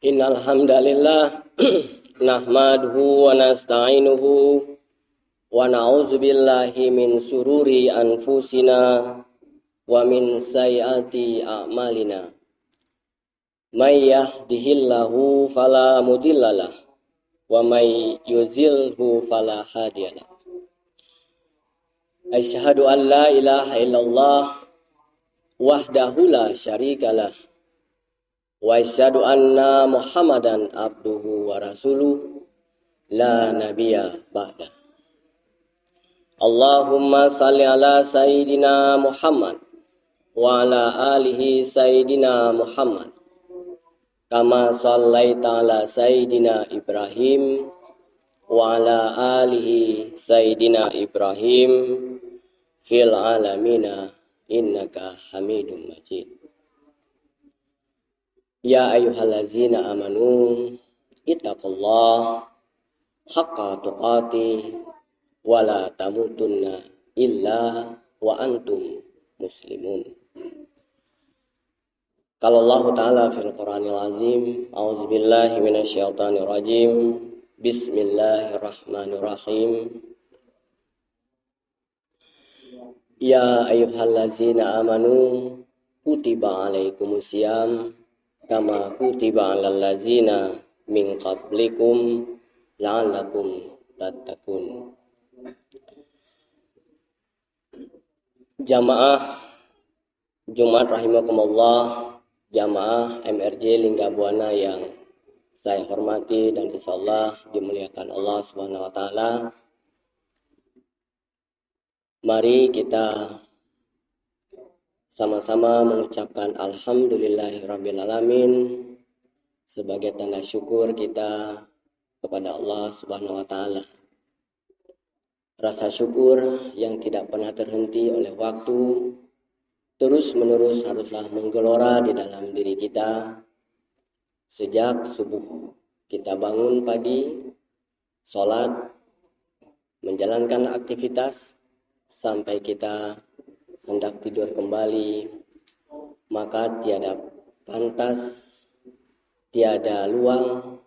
Innal hamdalillah nahmaduhu wa nasta'inuhu wa na'udzu billahi min sururi anfusina wa min sayyiati a'malina. May yahdihillahu fala mudhillalah wa may yudhlilhu fala hadiyalah. Asyhadu an la ilaha illallah wahdahu la syarikalah wa asyhadu anna Muhammadan abduhu wa rasuluh la nabiyya ba'da. Allahumma salli ala sayyidina Muhammad wa ala alihi sayyidina Muhammad kama sallaita ala sayyidina Ibrahim wa ala alihi sayyidina Ibrahim fil alamina innaka Hamidum Majid. Ya ayyuhallazina amanu ittaqullaha haqqa tuqatih wa la tamutunna illa wa antum muslimun. Qala Allah Ta'ala fil Qur'anil Azim, a'udzubillahi minasyaitonir rajim. Bismillahirrahmanirrahim. Ya ayyuhallazina amanu kutiba alaikumusiyam kama kutiba alal ladzina min qablikum la'allakum tattaqun. Jamaah Jumat rahimakumullah, jamaah MRJ Lingga Buana yang saya hormati dan insyaallah dimuliakan Allah Subhanahu wa taala. Mari kita sama-sama mengucapkan alhamdulillahirrabbilalamin sebagai tanda syukur kita kepada Allah Subhanahu wa taala. Rasa syukur yang tidak pernah terhenti oleh waktu terus-menerus haruslah menggelora di dalam diri kita sejak subuh. Kita bangun pagi, sholat, menjalankan aktivitas sampai kita hendak tidur kembali, maka tiada pantas, tiada luang,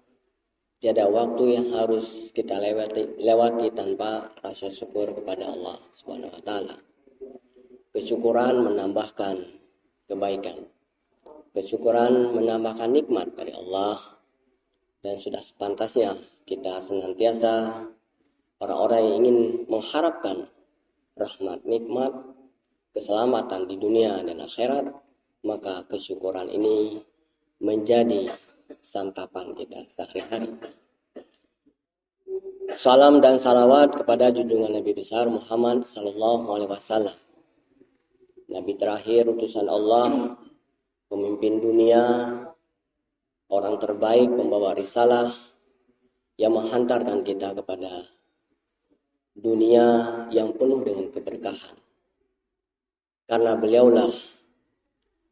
tiada waktu yang harus kita lewati tanpa rasa syukur kepada Allah Subhanahu wa taala. Kesyukuran menambahkan kebaikan. Kesyukuran menambahkan nikmat dari Allah, dan sudah sepantasnya kita senantiasa orang-orang yang ingin mengharapkan rahmat, nikmat, keselamatan di dunia dan akhirat, maka kesyukuran ini menjadi santapan kita sehari-hari. Salam dan salawat kepada junjungan Nabi besar Muhammad sallallahu alaihi wasallam, Nabi terakhir utusan Allah, pemimpin dunia, orang terbaik pembawa risalah yang menghantarkan kita kepada dunia yang penuh dengan keberkahan. Karena beliaulah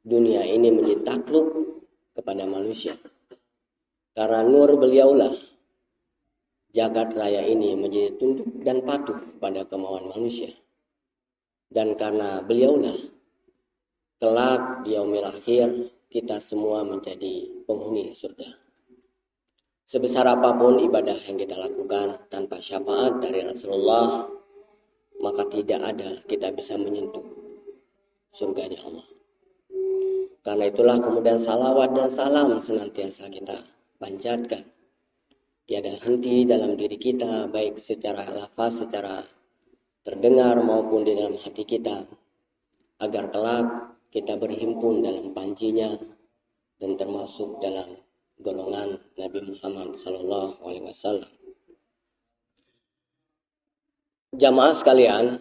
dunia ini menjadi takluk kepada manusia. Karena nur beliaulah jagat raya ini menjadi tunduk dan patuh pada kemauan manusia. Dan karena beliaulah kelak di yaumil akhir kita semua menjadi penghuni surga. Sebesar apapun ibadah yang kita lakukan tanpa syafaat dari Rasulullah, maka tidak ada kita bisa menyentuh surganya Allah. Karena itulah kemudian salawat dan salam senantiasa kita panjatkan. Tiada henti dalam diri kita, baik secara lafaz, secara terdengar maupun di dalam hati kita, agar kelak kita berhimpun dalam panjinya dan termasuk dalam golongan Nabi Muhammad sallallahu alaihi wasallam. Jamaah sekalian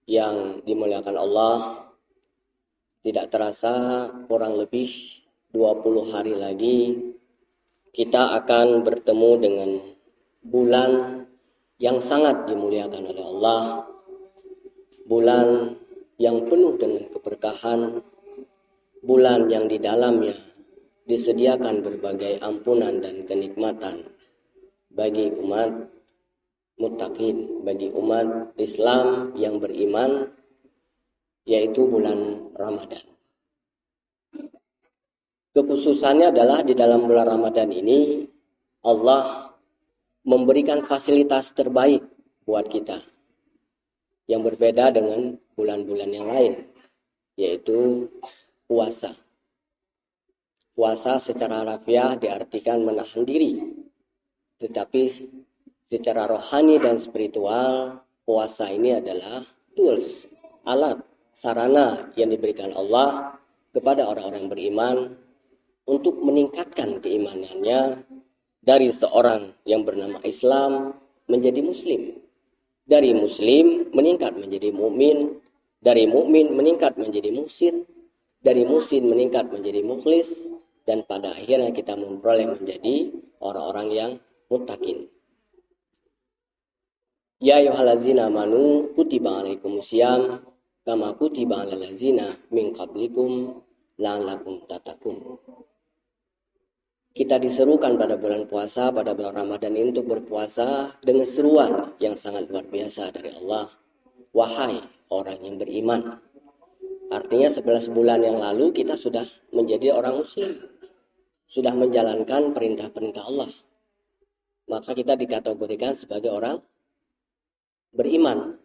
yang dimuliakan Allah, tidak terasa kurang lebih 20 hari lagi kita akan bertemu dengan bulan yang sangat dimuliakan oleh Allah, bulan yang penuh dengan keberkahan, bulan yang di dalamnya disediakan berbagai ampunan dan kenikmatan bagi umat muttaqin, bagi umat Islam yang beriman, yaitu bulan Ramadan. Kekhususannya adalah di dalam bulan Ramadan ini Allah memberikan fasilitas terbaik buat kita yang berbeda dengan bulan-bulan yang lain, yaitu puasa. Puasa secara harfiah diartikan menahan diri, tetapi secara rohani dan spiritual puasa ini adalah tools, alat, sarana yang diberikan Allah kepada orang-orang beriman untuk meningkatkan keimanannya dari seorang yang bernama Islam menjadi Muslim, dari Muslim meningkat menjadi mukmin, dari mukmin meningkat menjadi muhsin, dari muhsin meningkat menjadi mukhlis, dan pada akhirnya kita memperoleh menjadi orang-orang yang muttaqin. Ya ayyuhallazina amanu kutiba alaikumusiyam kama kutiba alal ladzina min qablikum la'allakum tattaqun. Kita diserukan pada bulan puasa, pada bulan Ramadan ini untuk berpuasa dengan seruan yang sangat luar biasa dari Allah. Wahai orang yang beriman. Artinya 11 bulan yang lalu kita sudah menjadi orang muslim. Sudah menjalankan perintah-perintah Allah. Maka kita dikategorikan sebagai orang beriman.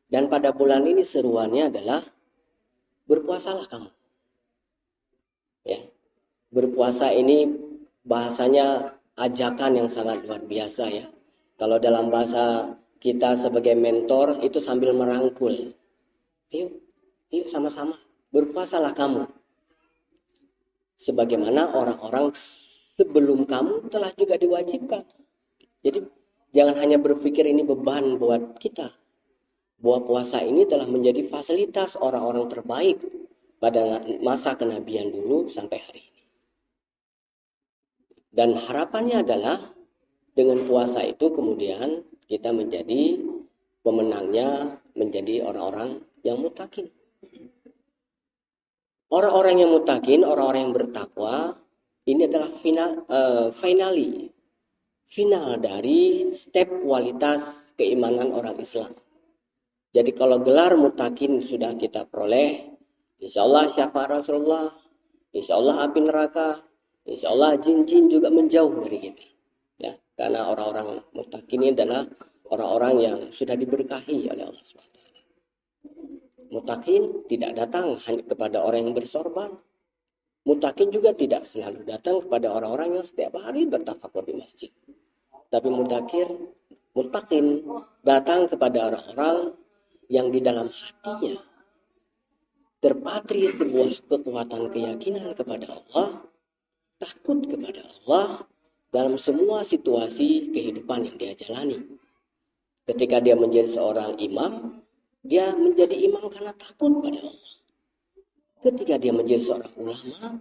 Dan pada bulan ini seruannya adalah berpuasalah kamu. Ya. Berpuasa ini bahasanya ajakan yang sangat luar biasa ya. Kalau dalam bahasa kita sebagai mentor itu sambil merangkul. Yuk sama-sama berpuasalah kamu. Sebagaimana orang-orang sebelum kamu telah juga diwajibkan. Jadi jangan hanya berpikir ini beban buat kita. Bahwa puasa ini telah menjadi fasilitas orang-orang terbaik pada masa kenabian dulu sampai hari ini. Dan harapannya adalah dengan puasa itu kemudian kita menjadi pemenangnya, menjadi orang-orang yang muttaqin. Orang-orang yang muttaqin, orang-orang yang bertakwa, ini adalah final dari step kualitas keimanan orang Islam. Jadi kalau gelar muttaqin sudah kita peroleh, insya Allah syafaat Rasulullah, insya Allah api neraka, insya Allah jin-jin juga menjauh dari kita. Ya, karena orang-orang muttaqin ini adalah orang-orang yang sudah diberkahi oleh Allah SWT. Muttaqin tidak datang hanya kepada orang yang bersorban. Muttaqin juga tidak selalu datang kepada orang-orang yang setiap hari bertafakur di masjid. Tapi muttaqin datang kepada orang-orang yang di dalam hatinya terpatri sebuah kekuatan keyakinan kepada Allah, takut kepada Allah dalam semua situasi kehidupan yang dia jalani. Ketika dia menjadi seorang imam, dia menjadi imam karena takut pada Allah. Ketika dia menjadi seorang ulama,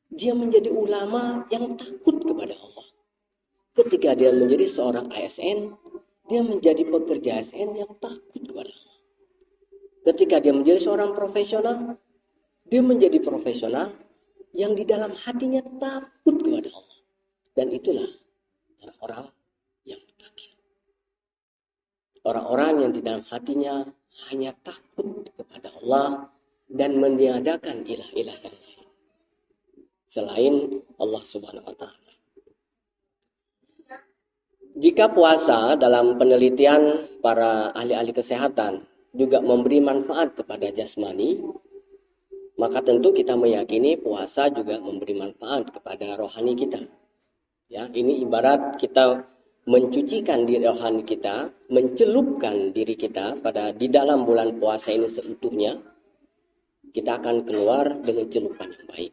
dia menjadi ulama yang takut kepada Allah. Ketika dia menjadi seorang ASN, dia menjadi pekerja ASN yang takut kepada Allah. Ketika dia menjadi seorang profesional, dia menjadi profesional yang di dalam hatinya takut kepada Allah. Dan itulah orang-orang yang muttaqin. Orang-orang yang di dalam hatinya hanya takut kepada Allah dan meniadakan ilah-ilah yang lain selain Allah Subhanahu wa taala. Jika puasa dalam penelitian para ahli-ahli kesehatan juga memberi manfaat kepada jasmani, maka tentu kita meyakini puasa juga memberi manfaat kepada rohani kita. Ya, ini ibarat kita mencucikan diri rohani kita, mencelupkan diri kita di dalam bulan puasa ini seutuhnya, kita akan keluar dengan celupan yang baik.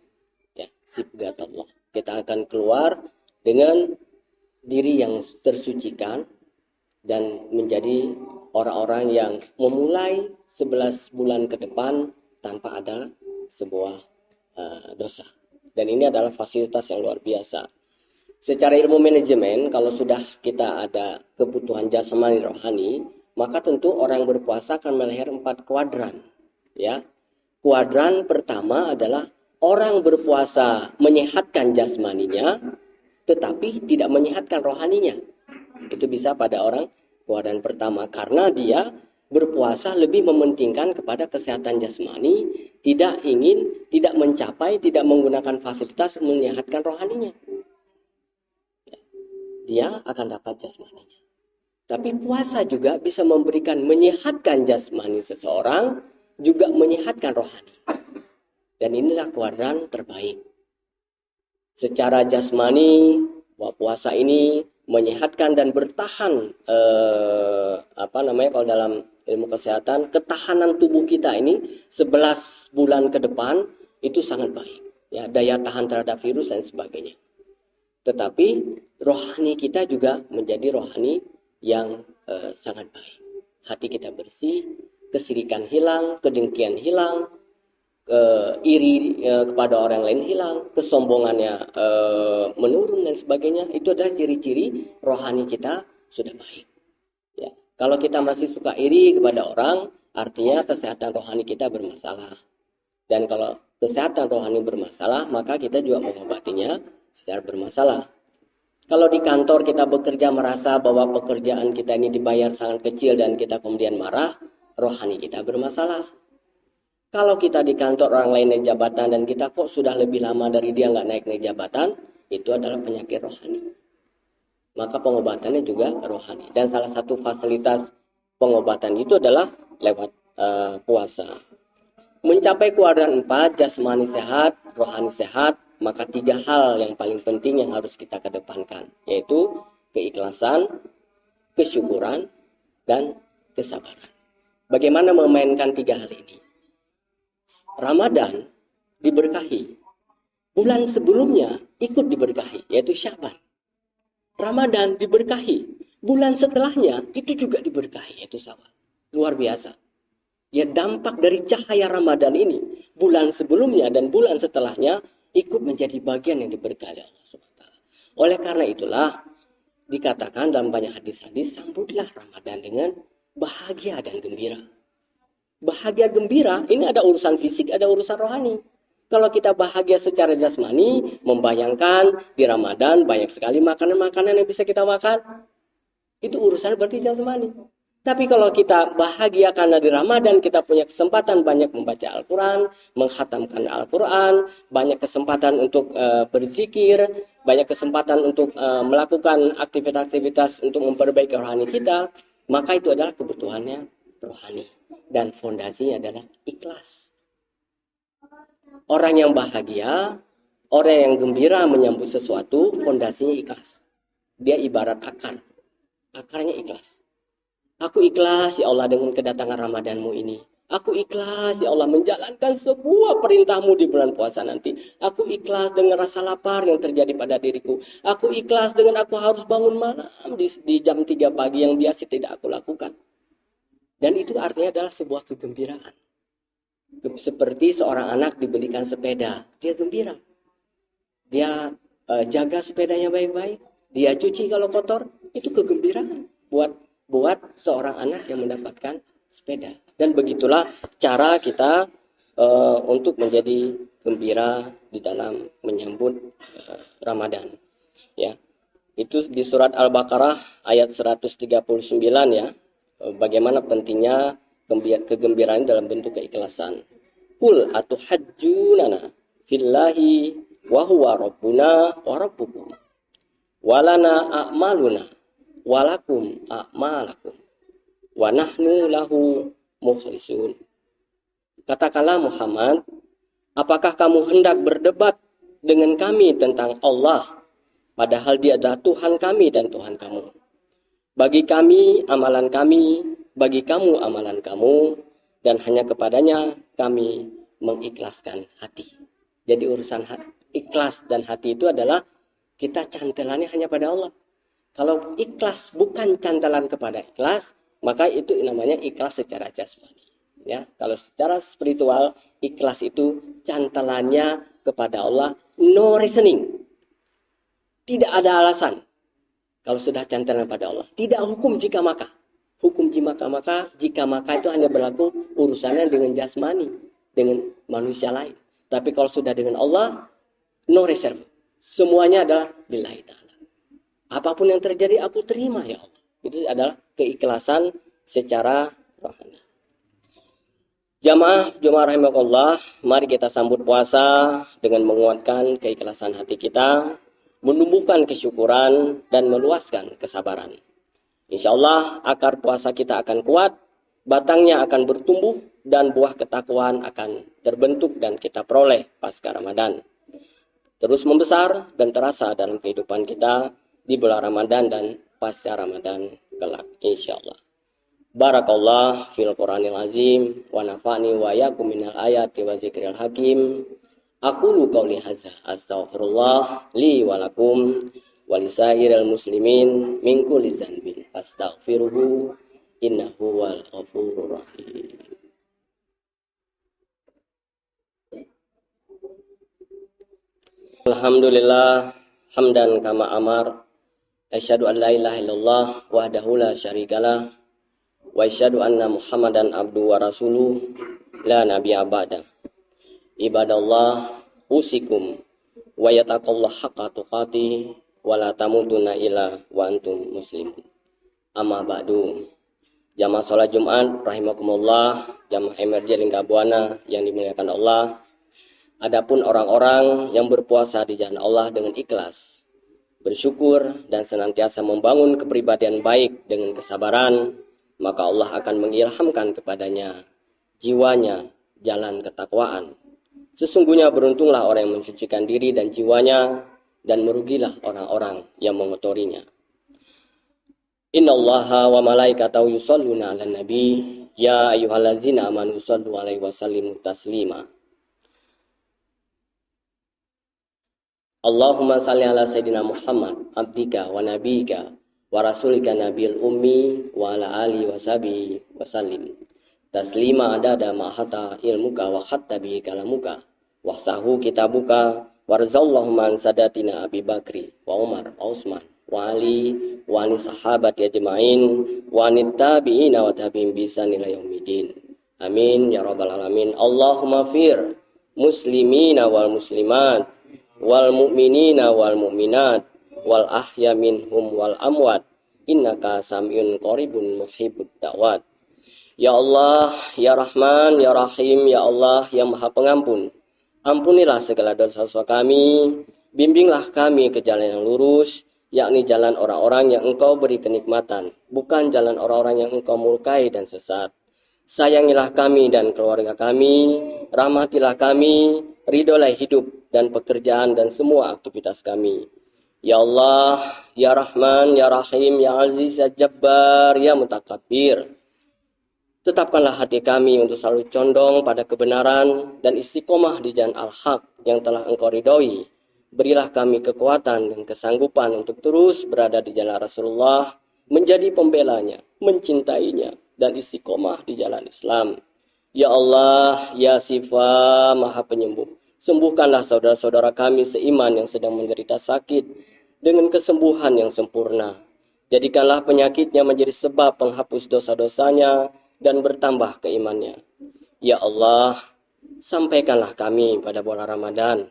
Ya, sibghatullah. Kita akan keluar dengan diri yang tersucikan dan menjadi orang-orang yang memulai 11 bulan ke depan tanpa ada sebuah dosa. Dan ini adalah fasilitas yang luar biasa. Secara ilmu manajemen, kalau sudah kita ada kebutuhan jasmani rohani, maka tentu orang yang berpuasa akan melahir 4 kuadran. Ya. Kuadran pertama adalah orang berpuasa menyehatkan jasmaninya, tetapi tidak menyehatkan rohaninya. Itu bisa pada orang kuadran pertama, karena dia berpuasa lebih mementingkan kepada kesehatan jasmani, tidak mencapai, tidak menggunakan fasilitas menyehatkan rohaninya. Dia akan dapat jasmaninya. Tapi puasa juga bisa menyehatkan jasmani seseorang, juga menyehatkan rohani. Dan inilah kuadran terbaik. Secara jasmani, bahwa puasa ini menyehatkan dan bertahan kalau dalam ilmu kesehatan, ketahanan tubuh kita ini 11 bulan ke depan itu sangat baik, ya, daya tahan terhadap virus dan sebagainya. Tetapi rohani kita juga menjadi rohani yang sangat baik. Hati kita bersih, kesirikan hilang, kedengkian hilang, iri kepada orang lain hilang, kesombongannya menurun dan sebagainya. Itu adalah ciri-ciri rohani kita sudah baik. Ya. Kalau kita masih suka iri kepada orang, artinya kesehatan rohani kita bermasalah. Dan kalau kesehatan rohani bermasalah, maka kita juga mengobatinya secara bermasalah. Kalau di kantor kita bekerja merasa bahwa pekerjaan kita ini dibayar sangat kecil dan kita kemudian marah, rohani kita bermasalah. Kalau kita di kantor orang lain naik jabatan dan kita kok sudah lebih lama dari dia nggak naik jabatan, itu adalah penyakit rohani. Maka pengobatannya juga rohani. Dan salah satu fasilitas pengobatan itu adalah lewat puasa. Mencapai kuadran 4, jasmani sehat, rohani sehat, maka 3 hal yang paling penting yang harus kita kedepankan, yaitu keikhlasan, kesyukuran, dan kesabaran. Bagaimana memainkan 3 hal ini? Ramadan diberkahi. Bulan sebelumnya ikut diberkahi, yaitu Syaban. Ramadan diberkahi. Bulan setelahnya itu juga diberkahi, yaitu Syawal. Luar biasa. Ya, dampak dari cahaya Ramadan ini, bulan sebelumnya dan bulan setelahnya ikut menjadi bagian yang diberkahi Allah SWT. Oleh karena itulah dikatakan dalam banyak hadis-hadis, sambutlah Ramadan dengan bahagia dan gembira. Bahagia gembira, ini ada urusan fisik, ada urusan rohani. Kalau kita bahagia secara jasmani, membayangkan di Ramadan banyak sekali makanan-makanan yang bisa kita makan. Itu urusan berarti jasmani. Tapi kalau kita bahagia karena di Ramadan kita punya kesempatan banyak membaca Al-Quran, menghatamkan Al-Quran, banyak kesempatan untuk berzikir, banyak kesempatan untuk melakukan aktivitas-aktivitas untuk memperbaiki rohani kita, maka itu adalah kebutuhannya rohani. Dan fondasinya adalah ikhlas. Orang yang bahagia, orang yang gembira menyambut sesuatu, fondasinya ikhlas. Dia ibarat akar. Akarnya ikhlas. Aku ikhlas ya Allah dengan kedatangan Ramadanmu ini. Aku ikhlas ya Allah menjalankan sebuah perintahmu di bulan puasa nanti. Aku ikhlas dengan rasa lapar yang terjadi pada diriku. Aku ikhlas dengan aku harus bangun malam di jam 3 pagi yang biasa tidak aku lakukan. Dan itu artinya adalah sebuah kegembiraan. Seperti seorang anak dibelikan sepeda, dia gembira. Dia jaga sepedanya baik-baik, dia cuci kalau kotor, itu kegembiraan buat seorang anak yang mendapatkan sepeda. Dan begitulah cara kita untuk menjadi gembira di dalam menyambut Ramadan. Ya, itu di surat Al-Baqarah ayat 139 ya. Bagaimana pentingnya kegembiraan dalam bentuk keikhlasan. Qul atuhajjunana fillahi wa huwa rabbuna wa rabbukum walana a'maluna walakum a'malakum wa nahnu lahu mukhlisun. Katakanlah Muhammad, apakah kamu hendak berdebat dengan kami tentang Allah padahal Dia adalah Tuhan kami dan Tuhan kamu? Bagi kami amalan kami, bagi kamu amalan kamu, dan hanya kepadanya kami mengikhlaskan hati. Jadi urusan ikhlas dan hati itu adalah kita cantelannya hanya pada Allah. Kalau ikhlas bukan cantelan kepada ikhlas, maka itu namanya ikhlas secara jasmani. Ya, kalau secara spiritual ikhlas itu cantelannya kepada Allah, no reasoning. Tidak ada alasan. Kalau sudah cantelan pada Allah, tidak hukum jika maka. Hukum jika maka itu hanya berlaku urusannya dengan jasmani, dengan manusia lain. Tapi kalau sudah dengan Allah, no reserve. Semuanya adalah lillahi ta'ala. Apapun yang terjadi aku terima ya Allah. Itu adalah keikhlasan secara rohani. Jamaah rahimakumullah, mari kita sambut puasa dengan menguatkan keikhlasan hati kita, menumbuhkan kesyukuran dan meluaskan kesabaran. Insya Allah akar puasa kita akan kuat, batangnya akan bertumbuh dan buah ketakwaan akan terbentuk dan kita peroleh pasca Ramadan. Terus membesar dan terasa dalam kehidupan kita di bulan Ramadan dan pasca Ramadan kelak insya Allah. Barakallah fil Qur'anil azim wa nafa'ni wa yakum minal ayati wa zikril hakim. Aqulu qawli hadza astaghfirullah li wa lakum wa lisairil muslimin min kulli dzanbin fastaghfiruhu innahu wal ghafurur rahim. Alhamdulillah hamdan kama amar. Asyhadu an la ilaha illallah wahdahu la syarikalah wa asyhadu anna Muhammadan abdu wa rasuluh la nabiyya ba'da. Ibadallah usikum wa yataqullah haqqa tuqatih wa la tamutunna illa wa antum muslimun. Amma ba'du. Jamaah salat Jumat rahimakumullah, jamaah emerji Linggabuana yang dimuliakan Allah. Adapun orang-orang yang berpuasa di jalan Allah dengan ikhlas, bersyukur dan senantiasa membangun kepribadian baik dengan kesabaran, maka Allah akan mengilhamkan kepadanya jiwanya jalan ketakwaan. Sesungguhnya beruntunglah orang yang mensucikan diri dan jiwanya, dan merugilah orang-orang yang mengotorinya. Innallaha wa malaikatahu yusholluna 'alan nabi ya ayyuhallazina amanu shollu 'alaihi wa sallimu taslima. Allahumma salli ala sayyidina Muhammad abdika wa nabiyika wa rasulika nabil ummi wa ala alihi wa sahbihi wa sallim taslima adada ma'hata ilmuka wa khatta bihi kalamuka wa sahu kitabuka warzallahu man sadatina Abi Bakri wa Umar wa Utsman wa Ali wa ani sahabati ajma'in wa anit tabi'ina wa tabi'in bisan ila yaumidin. Amin ya rabbal alamin. Allahumma fir muslimina wal muslimat wal mu'minina wal mu'minat wal ahya minhum wal amwat innaka sam'un qaribun muhibbud da'wat. Ya Allah, ya Rahman, ya Rahim, ya Allah yang Maha Pengampun, ampunilah segala dosa-dosa kami, bimbinglah kami ke jalan yang lurus, yakni jalan orang-orang yang Engkau beri kenikmatan, bukan jalan orang-orang yang Engkau murkai dan sesat. Sayangilah kami dan keluarga kami, rahmatilah kami, ridholah hidup dan pekerjaan dan semua aktivitas kami. Ya Allah, ya Rahman, ya Rahim, ya Aziz, ya Jabbar, ya Mutakabbir. Tetapkanlah hati kami untuk selalu condong pada kebenaran dan istiqomah di jalan al-haq yang telah Engkau ridhoi. Berilah kami kekuatan dan kesanggupan untuk terus berada di jalan Rasulullah, menjadi pembelanya, mencintainya, dan istiqomah di jalan Islam. Ya Allah, ya Sifa Maha Penyembuh, sembuhkanlah saudara-saudara kami seiman yang sedang menderita sakit dengan kesembuhan yang sempurna. Jadikanlah penyakitnya menjadi sebab penghapus dosa-dosanya dan bertambah keimannya. Ya Allah, sampaikanlah kami pada bulan Ramadan.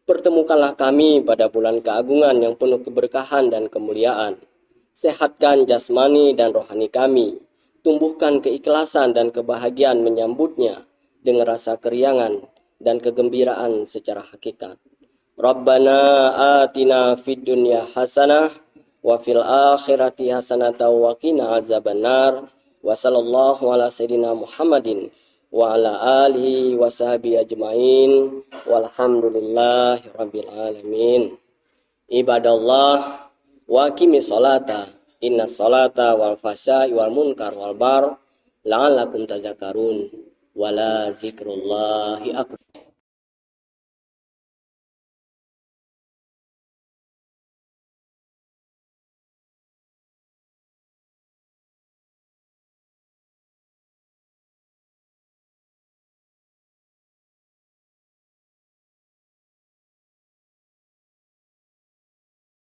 Pertemukanlah kami pada bulan keagungan yang penuh keberkahan dan kemuliaan. Sehatkan jasmani dan rohani kami. Tumbuhkan keikhlasan dan kebahagiaan menyambutnya dengan rasa keriangan dan kegembiraan secara hakikat. Rabbana atina fid dunya hasanah wa fil akhirati hasanatan wa qina azabannar. Wa sallallahu ala sayyidina Muhammadin wa ala alihi wa sahbihi ajma'in walhamdulillahi rabbil alamin. Ibadallah wa aqimis salata inna salata wal fasya wal munkar wal bar la'allakum tazakkarun wala zikrullahi akbar.